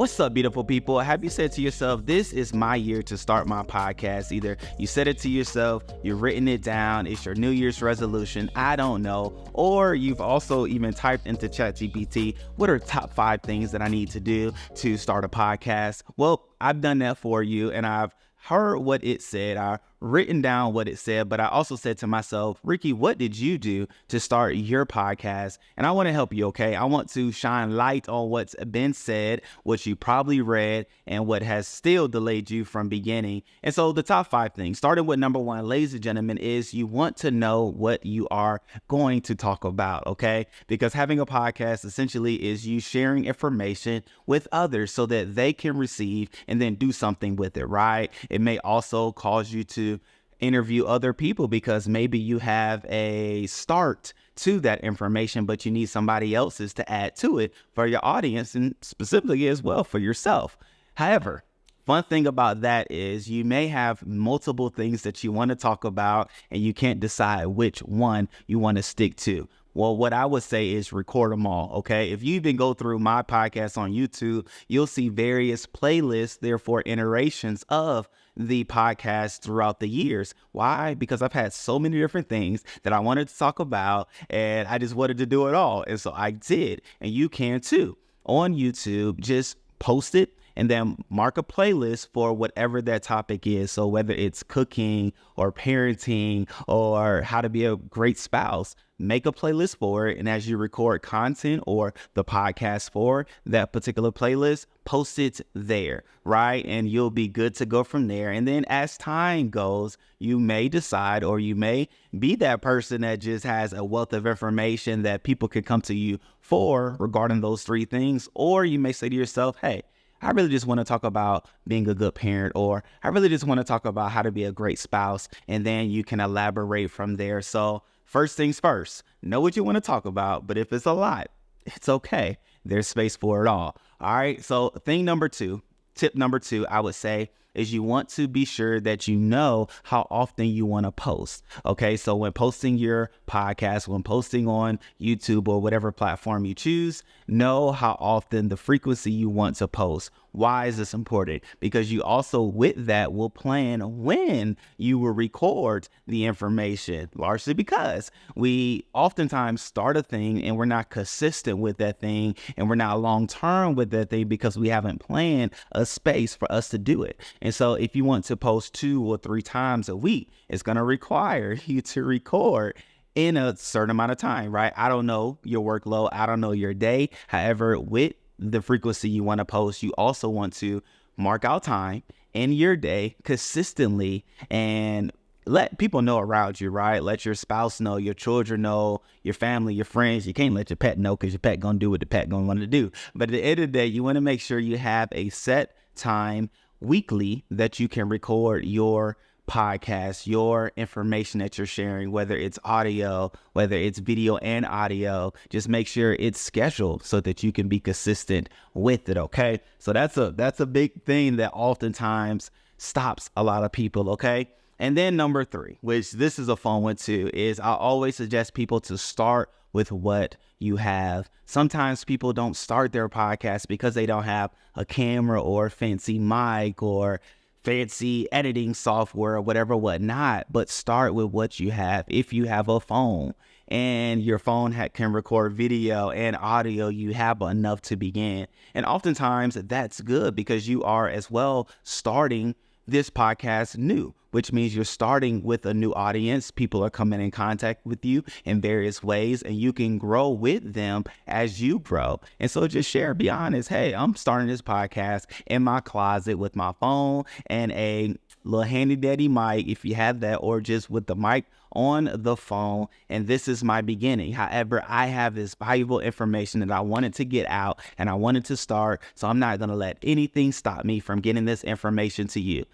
What's up, beautiful people? Have you said to yourself, this is my year to start my podcast? Either you said it to yourself, you've written it down, it's your New Year's resolution, I don't know, or you've also even typed into ChatGPT, what are top 5 things that I need to do to start a podcast? Well, I've done that for you, and I've heard what it said. I've written down what it said, but I also said to myself, Ricky, what did you do to start your podcast? And I want to help you, okay? I want to shine light on what's been said, what you probably read, and what has still delayed you from beginning. And so the top 5 things, starting with number 1, ladies and gentlemen, is you want to know what you are going to talk about, okay? Because having a podcast essentially is you sharing information with others so that they can receive and then do something with it, right? It may also cause you to interview other people because maybe you have a start to that information, but you need somebody else's to add to it for your audience and specifically as well for yourself. However, fun thing about that is you may have multiple things that you want to talk about and you can't decide which one you want to stick to. Well, what I would say is record them all, okay? If you even go through my podcast on YouTube, you'll see various playlists, therefore iterations of the podcast throughout the years. Why? Because I've had so many different things that I wanted to talk about and I just wanted to do it all. And so I did, and you can too. On YouTube, just post it and then mark a playlist for whatever that topic is. So whether it's cooking or parenting or how to be a great spouse, make a playlist for it. And as you record content or the podcast for that particular playlist, post it there, right? And you'll be good to go from there. And then as time goes, you may decide, or you may be that person that just has a wealth of information that people can come to you for regarding those 3 things. Or you may say to yourself, hey, I really just want to talk about being a good parent, or I really just want to talk about how to be a great spouse. And then you can elaborate from there. So first things first, know what you want to talk about, but if it's a lot, it's okay. There's space for it all. All right. So tip number two, I would say, is you want to be sure that you know how often you want to post. Okay, so when posting your podcast, when posting on YouTube or whatever platform you choose, know how often, the frequency you want to post. Why is this important? Because you also, with that, will plan when you will record the information, largely because we oftentimes start a thing and we're not consistent with that thing and we're not long-term with that thing because we haven't planned a space for us to do it. And so if you want to post 2 or 3 times a week, it's going to require you to record in a certain amount of time, right? I don't know your workload. I don't know your day. However, with the frequency you want to post, you also want to mark out time in your day consistently and let people know around you, right? Let your spouse know, your children know, your family, your friends. You can't let your pet know because your pet gonna do what the pet gonna want to do. But at the end of the day, you want to make sure you have a set time weekly that you can record your podcast, your information that you're sharing, whether it's audio, whether it's video and audio. Just make sure it's scheduled so that you can be consistent with it. Okay. So that's a big thing that oftentimes stops a lot of people. Okay. And then number 3, which this is a fun one too, is I always suggest people to start with what you have. Sometimes people don't start their podcast because they don't have a camera or a fancy mic or fancy editing software or whatnot, but start with what you have. If you have a phone and your phone can record video and audio, you have enough to begin. And oftentimes that's good because you are as well starting this podcast new, which means you're starting with a new audience. People are coming in contact with you in various ways and you can grow with them as you grow. And so just share, be honest. Hey, I'm starting this podcast in my closet with my phone and a little handy dandy mic if you have that, or just with the mic on the phone. And this is my beginning. However, I have this valuable information that I wanted to get out and I wanted to start. So I'm not going to let anything stop me from getting this information to you.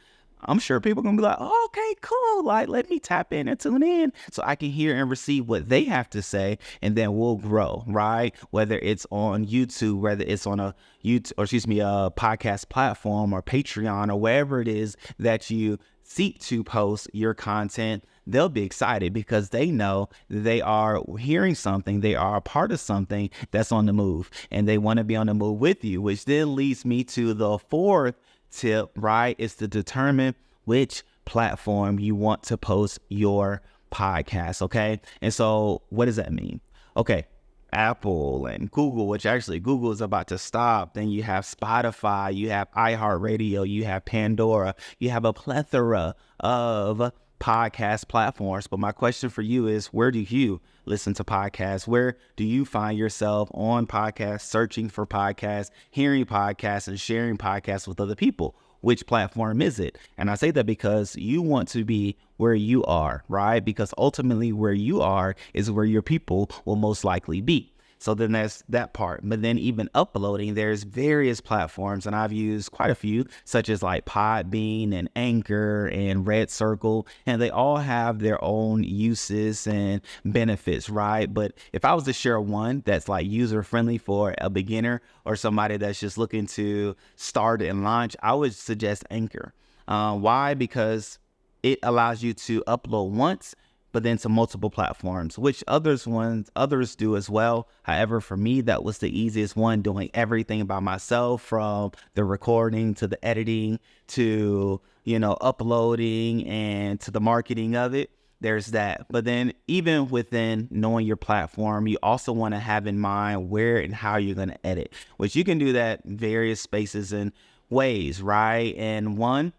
I'm sure people are going to be like, oh, okay, cool. Like, let me tap in and tune in so I can hear and receive what they have to say. And then we'll grow, right? Whether it's on YouTube, whether it's on a podcast platform or Patreon or wherever it is that you seek to post your content, they'll be excited because they know they are hearing something, they are a part of something that's on the move, and they want to be on the move with you, which then leads me to the fourth tip, right? Is to determine which platform you want to post your podcast, okay? And so what does that mean? Okay, Apple and Google, which actually Google is about to stop. Then you have Spotify, you have iHeartRadio, you have Pandora, you have a plethora of podcast platforms. But my question for you is, where do you listen to podcasts? Where do you find yourself on podcasts, searching for podcasts, hearing podcasts, and sharing podcasts with other people? Which platform is it? And I say that because you want to be where you are, right? Because ultimately where you are is where your people will most likely be. So then that's that part. But then even uploading, there's various platforms, and I've used quite a few, such as like Podbean and Anchor and Red Circle, and they all have their own uses and benefits, right? But if I was to share one that's like user friendly for a beginner or somebody that's just looking to start and launch, I would suggest Anchor. Why? Because it allows you to upload once, but then to multiple platforms, which others do as well. However, for me, that was the easiest one, doing everything by myself, from the recording to the editing to, uploading and to the marketing of it. There's that. But then even within knowing your platform, you also want to have in mind where and how you're going to edit, which you can do that in various spaces and ways, right? And one,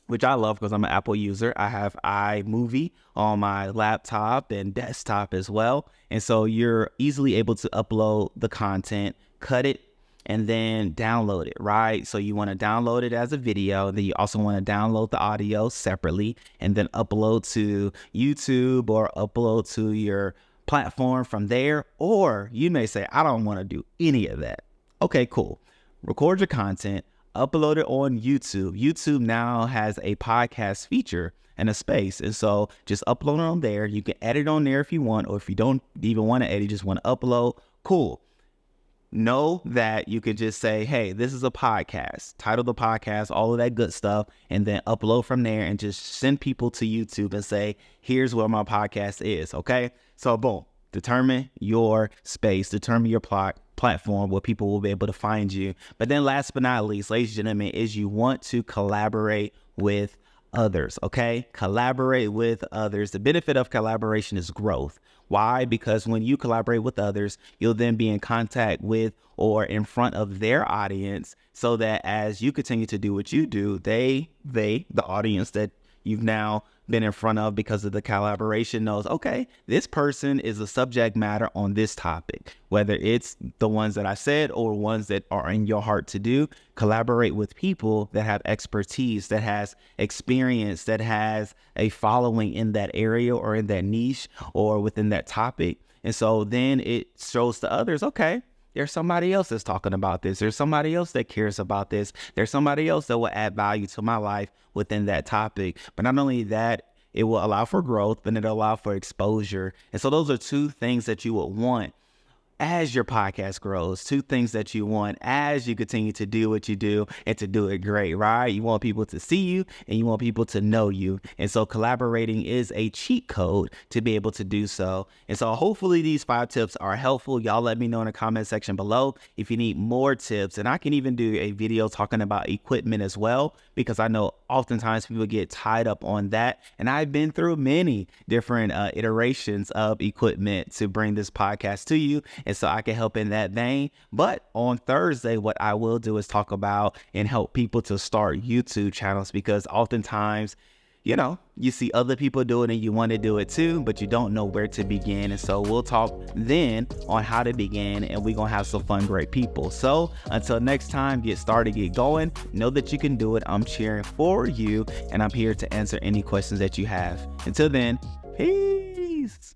which I love because I'm an Apple user, I have iMovie on my laptop and desktop as well. And so you're easily able to upload the content, cut it, and then download it, right? So you want to download it as a video. Then you also want to download the audio separately and then upload to YouTube or upload to your platform from there. Or you may say, I don't want to do any of that. Okay, cool. Record your content, upload it on YouTube. YouTube now has a podcast feature and a space. And so just upload it on there. You can edit on there if you want, or if you don't even want to edit, just want to upload. Cool. Know that you could just say, hey, this is a podcast, title the podcast, all of that good stuff, and then upload from there and just send people to YouTube and say, here's where my podcast is. Okay. So boom, determine your space, determine your platform where people will be able to find you. But then last but not least, ladies and gentlemen, is you want to collaborate with others. Okay. Collaborate with others. The benefit of collaboration is growth. Why? Because when you collaborate with others, you'll then be in contact with or in front of their audience, so that as you continue to do what you do, the audience that you've now been in front of because of the collaboration knows, okay, this person is a subject matter on this topic, whether it's the ones that I said or ones that are in your heart to do. Collaborate with people that have expertise, that has experience, that has a following in that area or in that niche or within that topic. And so then it shows to others, okay, there's somebody else that's talking about this. There's somebody else that cares about this. There's somebody else that will add value to my life within that topic. But not only that, it will allow for growth, but it'll allow for exposure. And so those are two things that you would want as your podcast grows, two things that you want as you continue to do what you do and to do it great, right? You want people to see you and you want people to know you. And so collaborating is a cheat code to be able to do so. And so hopefully these 5 tips are helpful. Y'all let me know in the comment section below if you need more tips. And I can even do a video talking about equipment as well, because I know oftentimes people get tied up on that. And I've been through many different iterations of equipment to bring this podcast to you. And so I can help in that vein. But on Thursday, what I will do is talk about and help people to start YouTube channels, because oftentimes, you see other people do it and you want to do it too, but you don't know where to begin. And so we'll talk then on how to begin, and we're going to have some fun, great people. So until next time, get started, get going. Know that you can do it. I'm cheering for you, and I'm here to answer any questions that you have. Until then, peace.